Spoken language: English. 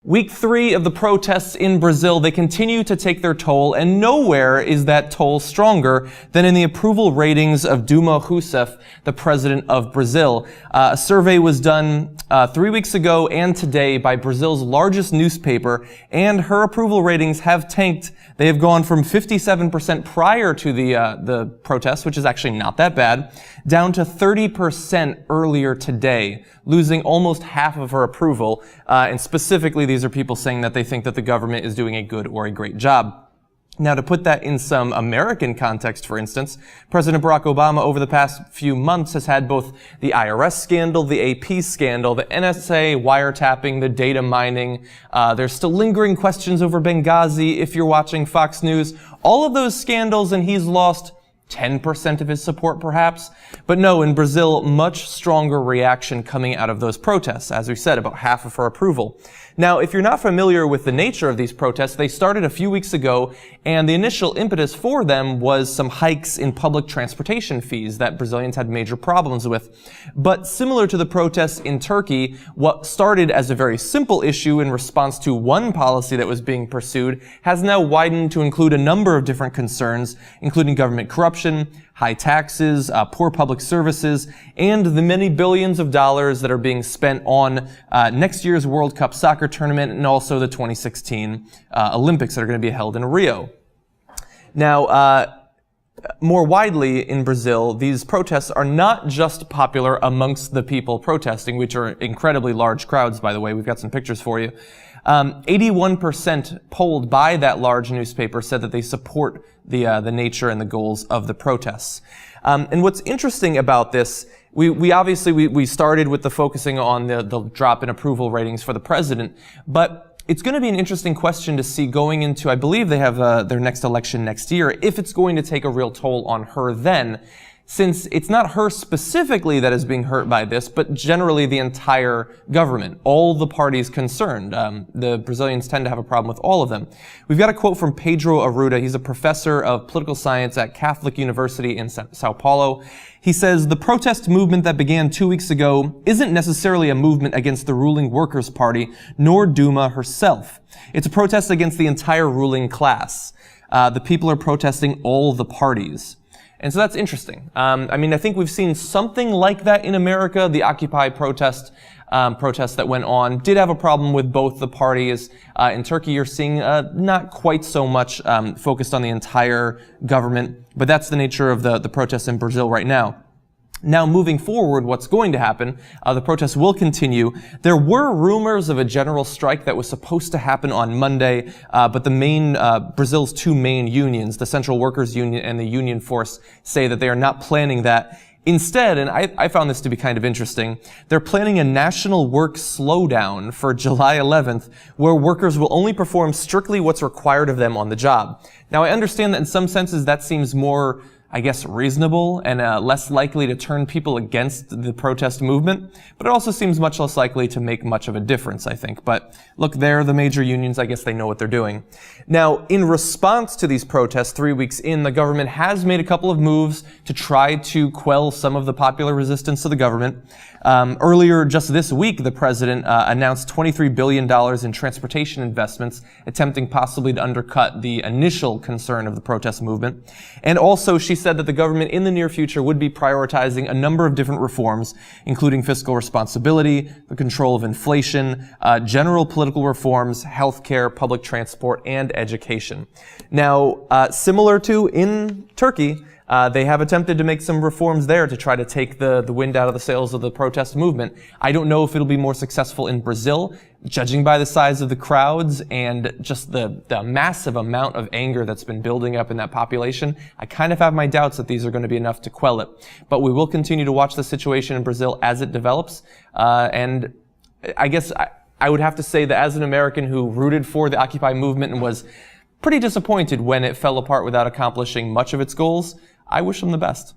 Week 3 of the protests in Brazil, they continue to take their toll, and nowhere is that toll stronger than in the approval ratings of Dilma Rousseff, the president of Brazil. A survey was done 3 weeks ago and today by Brazil's largest newspaper, and her approval ratings have tanked. They have gone from 57% prior to the protests, which is actually not that bad, down to 30% earlier today, losing almost half of her approval. And specifically, these are people saying that they think that the government is doing a good or a great job. Now, to put that in some American context, for instance, President Barack Obama over the past few months has had both the IRS scandal, the AP scandal, the NSA wiretapping, the data mining. There's still lingering questions over Benghazi if you're watching Fox News. All of those scandals, and he's lost 10% of his support, perhaps. But no, in Brazil, much stronger reaction coming out of those protests. As we said, about half of her approval. Now, if you're not familiar with the nature of these protests, they started a few weeks ago, and the initial impetus for them was some hikes in public transportation fees that Brazilians had major problems with. But similar to the protests in Turkey, what started as a very simple issue in response to one policy that was being pursued has now widened to include a number of different concerns, including government corruption, high taxes, poor public services, and the many billions of dollars that are being spent on next year's World Cup soccer tournament and also the 2016 Olympics that are going to be held in Rio. Now, more widely in Brazil, these protests are not just popular amongst the people protesting, which are incredibly large crowds, by the way. We've got some pictures for you. 81% polled by that large newspaper said that they support the nature and the goals of the protests. And what's interesting about this, we obviously started with the focusing on the drop in approval ratings for the president, but it's going to be an interesting question to see going into, I believe they have their next election next year, if it's going to take a real toll on her then, since it's not her specifically that is being hurt by this, but generally the entire government, all the parties concerned. The Brazilians tend to have a problem with all of them. We've got a quote from Pedro Arruda. He's a professor of political science at Catholic University in Sao Paulo. He says, the protest movement that began 2 weeks ago isn't necessarily a movement against the ruling Workers' Party, nor Dilma herself. It's a protest against the entire ruling class. The people are protesting all the parties. And so that's interesting. I mean, I think we've seen something like that in America. The Occupy protest that went on did have a problem with both the parties. In Turkey, you're seeing not quite so much focused on the entire government, but that's the nature of the protests in Brazil right now. Now, moving forward, what's going to happen, the protests will continue. There were rumors of a general strike that was supposed to happen on Monday, but the Brazil's two main unions, the Central Workers Union and the Union Force, say that they are not planning that. Instead, and I found this to be kind of interesting, they're planning a national work slowdown for July 11th, where workers will only perform strictly what's required of them on the job. Now, I understand that in some senses that seems more, I guess, reasonable and less likely to turn people against the protest movement, but it also seems much less likely to make much of a difference, I think. But look, they're the major unions. I guess they know what they're doing. Now, in response to these protests 3 weeks in, the government has made a couple of moves to try to quell some of the popular resistance to the government. Earlier, just this week, the president announced $23 billion in transportation investments, attempting possibly to undercut the initial concern of the protest movement. And also, she said that the government in the near future would be prioritizing a number of different reforms, including fiscal responsibility, the control of inflation, general political reforms, healthcare, public transport, and education. Now, similar to in Turkey, they have attempted to make some reforms there to try to take the wind out of the sails of the protest movement. I don't know if it'll be more successful in Brazil, judging by the size of the crowds and just the massive amount of anger that's been building up in that population. I kind of have my doubts that these are going to be enough to quell it. But we will continue to watch the situation in Brazil as it develops. And I guess I would have to say that as an American who rooted for the Occupy movement and was pretty disappointed when it fell apart without accomplishing much of its goals, I wish them the best.